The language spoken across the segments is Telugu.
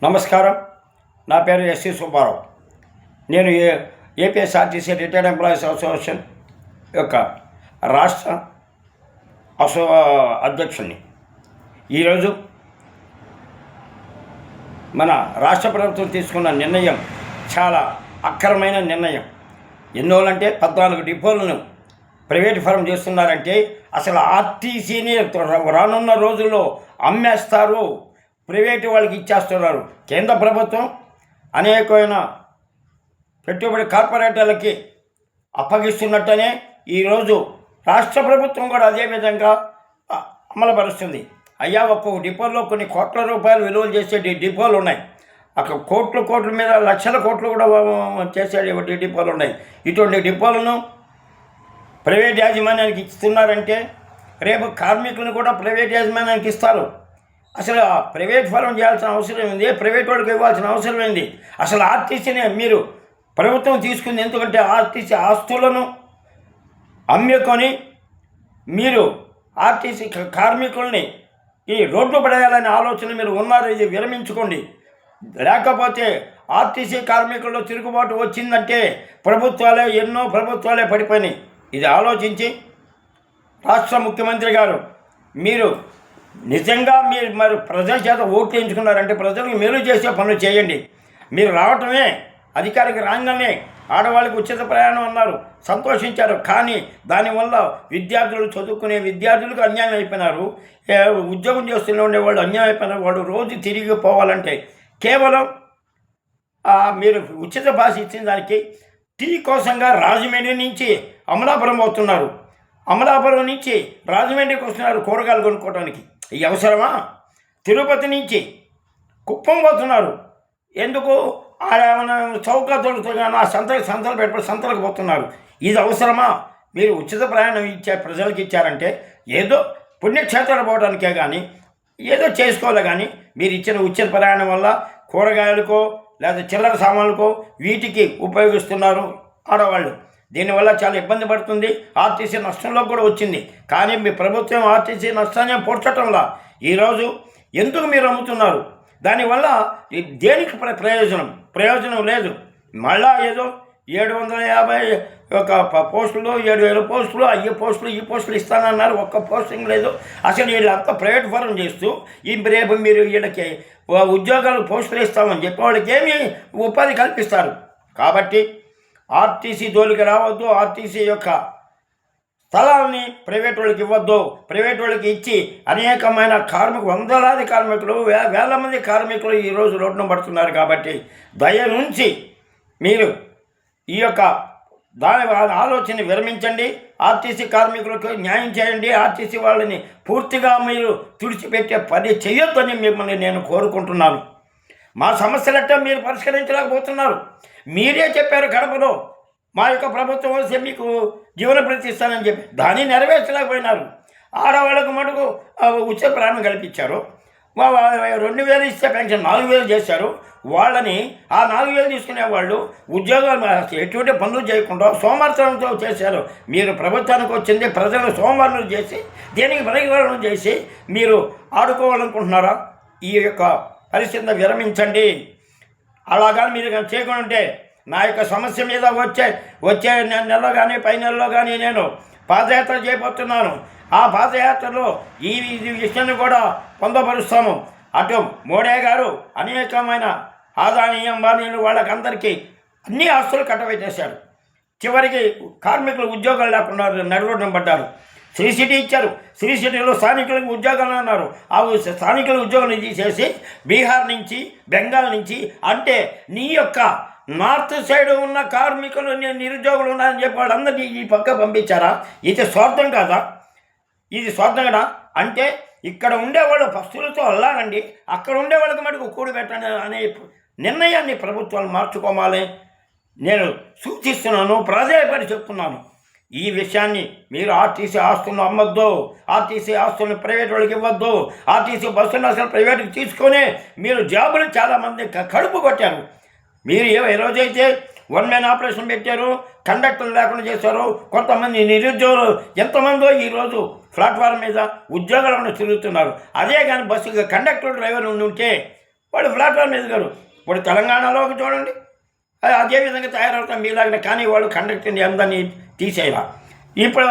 నమస్కారం. నా పేరు ఎస్సి సుబ్బారావు. నేను ఏపీఎస్ఆర్టీసీ రిటైర్డ్ ఎంప్లాయీస్ అసోసియేషన్ యొక్క రాష్ట్ర అధ్యక్షుడిని. ఈరోజు మన రాష్ట్ర ప్రభుత్వం తీసుకున్న నిర్ణయం చాలా అక్కరమైన నిర్ణయం. ఎన్నోలంటే 14 డిపోలను ప్రైవేట్ ఫరం చేస్తున్నారంటే అసలు ఆర్టీసీని రానున్న రోజుల్లో అమ్మేస్తారు, ప్రైవేటు వాళ్ళకి ఇచ్చేస్తున్నారు. కేంద్ర ప్రభుత్వం అనేకమైన పెట్టుబడి కార్పొరేటర్లకి అప్పగిస్తున్నట్టనే ఈరోజు రాష్ట్ర ప్రభుత్వం కూడా అదేవిధంగా అమలుపరుస్తుంది. అయ్యా, ఒక్కొక్క డిపోలో కొన్ని కోట్ల రూపాయలు విలువలు చేసే డిపోలు ఉన్నాయి. అక్కడ కోట్ల మీద లక్షల కోట్లు కూడా చేసే డిపోలు ఉన్నాయి. ఇటువంటి డిపోలను ప్రైవేట్ యాజమాన్యానికి ఇస్తున్నారంటే రేపు కార్మికులను కూడా ప్రైవేట్ యాజమాన్యానికి ఇస్తారు. అసలు ప్రైవేట్ ఫరం చేయాల్సిన అవసరం ఏంది? ప్రైవేట్ వాళ్ళకి ఇవ్వాల్సిన అవసరం ఏంది? అసలు ఆర్టీసీని మీరు ప్రభుత్వం తీసుకుంది ఎందుకంటే ఆర్టీసీ ఆస్తులను అమ్ముకొని మీరు ఆర్టీసీ కార్మికుల్ని ఈ రోడ్లు పడేయాలనే ఆలోచన మీరు ఉన్నారు. ఇది విరమించుకోండి. లేకపోతే ఆర్టీసీ కార్మికుల్లో తిరుగుబాటు వచ్చిందంటే ఎన్నో ప్రభుత్వాలే పడిపోయినాయి. ఇది ఆలోచించి రాష్ట్ర ముఖ్యమంత్రి గారు మీరు నిజంగా మరి ప్రజల చేత ఓట్లు ఎంచుకున్నారంటే ప్రజలకు మేలు చేసే పనులు చేయండి. మీరు రావటమే అధికారికి రాగానే ఆడవాళ్ళకి ఉచిత ప్రయాణం అన్నారు, సంతోషించారు. కానీ దానివల్ల చదువుకునే విద్యార్థులకు అన్యాయం అయిపోయినారు. ఉద్యోగం చేస్తూనే ఉండేవాళ్ళు అన్యాయం అయిపోయినారు. వాళ్ళు రోజు తిరిగి పోవాలంటే కేవలం మీరు ఉచిత భాష ఇచ్చిన దానికి టీ కోసంగా రాజమండ్రి నుంచి అమలాపురం పోతున్నారు, అమలాపురం నుంచి రాజమండ్రికి వస్తున్నారు కూరగాయలు కొనుక్కోవడానికి. ఈ అవసరమా? తిరుపతి నుంచి కుప్పం పోతున్నారు. ఎందుకు? చౌక దొరుకుతున్నా సంతలు పెట్టుబడి సంతలకు పోతున్నారు. ఇది అవసరమా? మీరు ఉచిత ప్రయాణం ప్రజలకు ఇచ్చారంటే ఏదో పుణ్యక్షేత్రాలు పోవడానికే కానీ ఏదో చేసుకోవాలి. కానీ మీరు ఇచ్చిన ఉచిత ప్రయాణం వల్ల కూరగాయలకో లేదా చిల్లర సామాన్లకో వీటికి ఉపయోగిస్తున్నారు ఆడవాళ్ళు. దీనివల్ల చాలా ఇబ్బంది పడుతుంది. ఆర్టీసీ నష్టంలో కూడా వచ్చింది. కానీ మీ ప్రభుత్వం ఆర్టీసీ నష్టాన్ని పోడ్చటంలా ఈరోజు ఎందుకు మీరు అమ్ముతున్నారు? దానివల్ల దేనికి ప్రయోజనం లేదు. మళ్ళా ఏదో 750 పోస్టులు 7,000 పోస్టులు ఈ పోస్టులు ఇస్తానన్నారు. ఒక్క పోస్టింగ్ లేదు. అసలు వీళ్ళంతా ప్రైవేట్ ఫరం చేస్తూ రేపు మీరు వీళ్ళకి ఉద్యోగాలు పోస్టులు ఇస్తామని చెప్పి వాళ్ళకి ఏమి ఉపాధి కల్పిస్తారు. కాబట్టి ఆర్టీసీ జోలికి రావద్దు. ఆర్టీసీ యొక్క స్థలాలని ప్రైవేట్ వాళ్ళకి ఇవ్వద్దు. ప్రైవేట్ వాళ్ళకి ఇచ్చి అనేకమైన వందలాది కార్మికులు వేల మంది కార్మికులు ఈరోజు రోడ్డున పడుతున్నారు. కాబట్టి దయ నుంచి మీరు ఈ యొక్క దాని ఆలోచన విరమించండి. ఆర్టీసీ కార్మికులకు న్యాయం చేయండి. ఆర్టీసీ వాళ్ళని పూర్తిగా మీరు తుడిచిపెట్టే పని చేయొద్దని మిమ్మల్ని నేను కోరుకుంటున్నాను. మా సమస్యలంటే మీరు పరిష్కరించలేకపోతున్నారు. మీరే చెప్పారు కడపలో మా యొక్క ప్రభుత్వం వస్తే మీకు జీవన భృతి ఇస్తానని చెప్పి దాన్ని నెరవేర్చలేకపోయినారు. ఆడవాళ్ళకు మటుకు ఉచిత ప్రాణం కల్పించారు. 2,000 ఇస్తే పెన్షన్ 4,000 చేశారు. వాళ్ళని ఆ 4,000 తీసుకునే వాళ్ళు ఉద్యోగాలు ఎటువంటి పనులు చేయకుండా సోమవారంతో చేశారు. మీరు ప్రభుత్వానికి వచ్చింది ప్రజలను సోమవారం చేసి దేనికి పరిగణన చేసి మీరు ఆడుకోవాలనుకుంటున్నారా? ఈ యొక్క పరిస్థితిని విరమించండి. అలాగని మీరు చేయకుండా ఉంటే నా యొక్క సమస్య మీద వచ్చే నెలలో కానీ పై నెలలో కానీ నేను పాదయాత్ర చేయబోతున్నాను. ఆ పాదయాత్రలో ఈ విషయాన్ని కూడా పొందపరుస్తాము. అటు మోడీ గారు అనేకమైన ఆదాని అంబానీలు వాళ్ళకందరికీ అన్ని ఆస్తులు కట్టబెట్టేశారు. చివరికి కార్మికులు ఉద్యోగాలు లేకుండా నడురోడ్డున పడ్డారు. శ్రీ సిటీ ఇచ్చారు. శ్రీ సిటీలో స్థానికులకు ఉద్యోగాలు అన్నారు. ఆ స్థానికుల ఉద్యోగాలు తీసేసి బీహార్ నుంచి బెంగాల్ నుంచి అంటే నీ యొక్క నార్త్ సైడ్ ఉన్న కార్మికులు నిరుద్యోగులు ఉన్నారని చెప్పి వాళ్ళందరినీ ఈ పక్క పంపించారా? ఇది స్వార్థం కాదా? ఇది స్వార్థం కదా? అంటే ఇక్కడ ఉండేవాళ్ళు పస్తులతో అల్లారండి, అక్కడ ఉండేవాళ్ళకి మటుకు కూడబెట్టండి అనే నిర్ణయాన్ని ప్రభుత్వాలు మార్చుకోవాలి నేను సూచిస్తున్నాను. ప్రాధాన్యపడి చెప్తున్నాను. ఈ విషయాన్ని మీరు ఆర్టీసీ ఆస్తులను అమ్మొద్దు. ఆర్టీసీ ఆస్తులను ప్రైవేట్ వాళ్ళకి ఇవ్వద్దు. ఆర్టీసీ బస్సులను అసలు ప్రైవేట్కి తీసుకొని మీరు జాబులు చాలామంది కడుపు కొట్టారు. మీరు ఏ రోజైతే వన్ మ్యాన్ ఆపరేషన్ పెట్టారు, కండక్టర్లు లేకుండా చేశారు, కొంతమంది నిరుద్యోగులు ఎంతమందో ఈరోజు ప్లాట్ఫారం మీద ఉద్యోగాలను తిరుగుతున్నారు. అదే కానీ బస్సు కండక్టర్ డ్రైవర్ ఉంటే వాళ్ళు ప్లాట్ఫామ్ ఎదిగారు. ఇప్పుడు తెలంగాణలో ఒక చూడండి, అదే విధంగా తయారవుతాం మీలాగిన, కానీ వాళ్ళు కండక్టర్ని అందరినీ తీసేయాల. ఇప్పుడు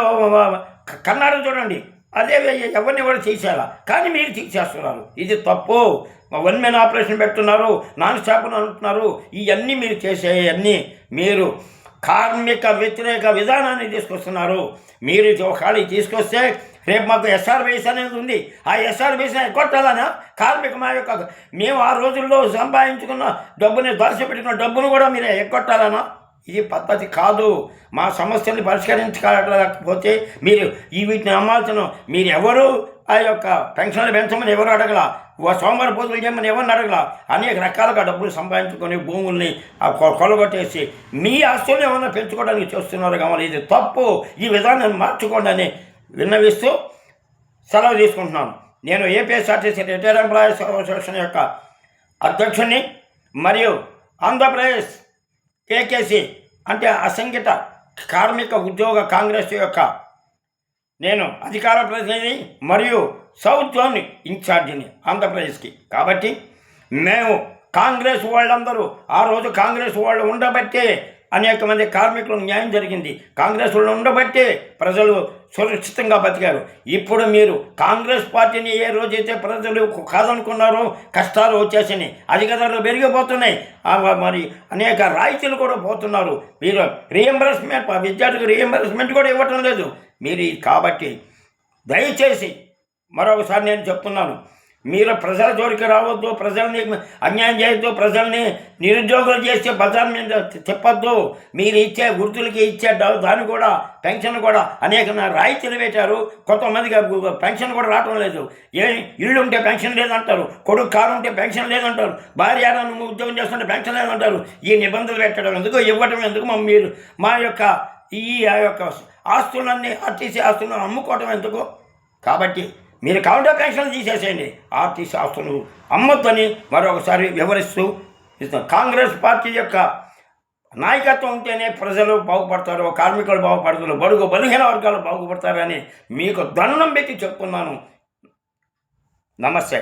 కర్ణాటక చూడండి, అదే ఎవరిని కూడా తీసేయాల, కానీ మీరు తీసేస్తున్నారు. ఇది తప్పు. వన్ మెన్ ఆపరేషన్ పెడుతున్నారు, నాన్ స్టాప్ అంటున్నారు. ఇవన్నీ మీరు చేసేవన్నీ మీరు కార్మిక వ్యతిరేక విధానాన్ని తీసుకొస్తున్నారు. మీరు ఒకవేళ తీసుకొస్తే రేపు మాకు ఎస్ఆర్బీఎస్ అనేది ఉంది, ఆ ఎస్ఆర్బీఎస్ని ఎగ్గొట్టాలనా? మా యొక్క మేము ఆ రోజుల్లో సంపాదించుకున్న డబ్బుని పెట్టుకున్న డబ్బును కూడా మీరు ఎగ్గొట్టాలనా? ఇది పద్ధతి కాదు. మా సమస్యల్ని పరిష్కరించకపోతే మీరు వీటిని అమ్మాల్సిన మీరు ఎవరు ఆ యొక్క పెన్షన్లు పెంచమని ఎవరు అడగల, సోమవారం పూజలు చేయమని ఎవరిని అడగల. అనేక రకాలుగా డబ్బులు సంపాదించుకొని భూముల్ని కొలగొట్టేసి మీ ఆస్తుల్ని ఏమన్నా పెంచుకోవడానికి చూస్తున్నారు కావాలి. ఇది తప్పు. ఈ విధానాన్ని మార్చుకోండి అని విన్నవిస్తూ సెలవు తీసుకుంటున్నాను. నేను ఏపీఎస్ఆర్టీసీ రిటైర్డ్ ఎంప్లాయీస్ అసోసియేషన్ యొక్క అధ్యక్షుడిని మరియు ఆంధ్రప్రదేశ్ కేకేసి అంటే అసంఘటిత కార్మిక ఉద్యోగ కాంగ్రెస్ యొక్క నేను అధికార ప్రతినిధి మరియు సౌత్ జోన్ ఇన్ఛార్జిని ఆంధ్రప్రదేశ్కి. కాబట్టి మేము కాంగ్రెస్ వాళ్ళందరూ ఆ రోజు కాంగ్రెస్ వాళ్ళు ఉండబట్టే అనేక మంది కార్మికులకు న్యాయం జరిగింది. కాంగ్రెస్ వాళ్ళు ఉండబట్టే ప్రజలు సురక్షితంగా బతికారు. ఇప్పుడు మీరు కాంగ్రెస్ పార్టీని ఏ రోజైతే ప్రజలు కాదనుకున్నారో కష్టాలు వచ్చేసినాయి, అధిక ధరలు పెరిగిపోతున్నాయి, మరి అనేక రాయితీలు కూడా పోతున్నారు. మీరు రీఎంబర్స్మెంట్ విద్యార్థులకు రీఎంబర్స్మెంట్ కూడా ఇవ్వటం లేదు మీరు. కాబట్టి దయచేసి మరొకసారి నేను చెప్తున్నాను, మీరు ప్రజల జోలికి రావద్దు, ప్రజల్ని అన్యాయం చేయొద్దు, ప్రజల్ని నిరుద్యోగులు చేసే బజార్ మీద చెప్పొద్దు. మీరు ఇచ్చే వృత్తులకి ఇచ్చే దాన్ని కూడా పెన్షన్ కూడా అనేక రాయితీలు పెట్టారు. కొంతమందికి పెన్షన్ కూడా రావటం లేదు. ఇల్లు ఉంటే పెన్షన్ లేదంటారు, కొడుకు కారు ఉంటే పెన్షన్ లేదంటారు, భార్య ఉద్యోగం చేస్తుంటే పెన్షన్ లేదంటారు. ఈ నిబంధనలు పెట్టడం ఎందుకు, ఇవ్వటం ఎందుకు? మీరు మా యొక్క ఆ యొక్క ఆస్తులన్నీ ఆర్టీసీ ఆస్తులను అమ్ముకోవటం ఎందుకు? కాబట్టి మీరు కౌంటర్ పెన్షన్లు తీసేసేయండి, ఆర్టీసీ ఆస్తులు అమ్మొద్దని మరొకసారి వివరిస్తూ ఇస్తాం. కాంగ్రెస్ పార్టీ యొక్క నాయకత్వం ఉంటేనే ప్రజలు బాగుపడతారు, కార్మికులు బాగుపడతారు, బడుగు బలహీన వర్గాలు బాగుపడతారని మీకు దండం పెట్టి చెప్తున్నాను. నమస్తే.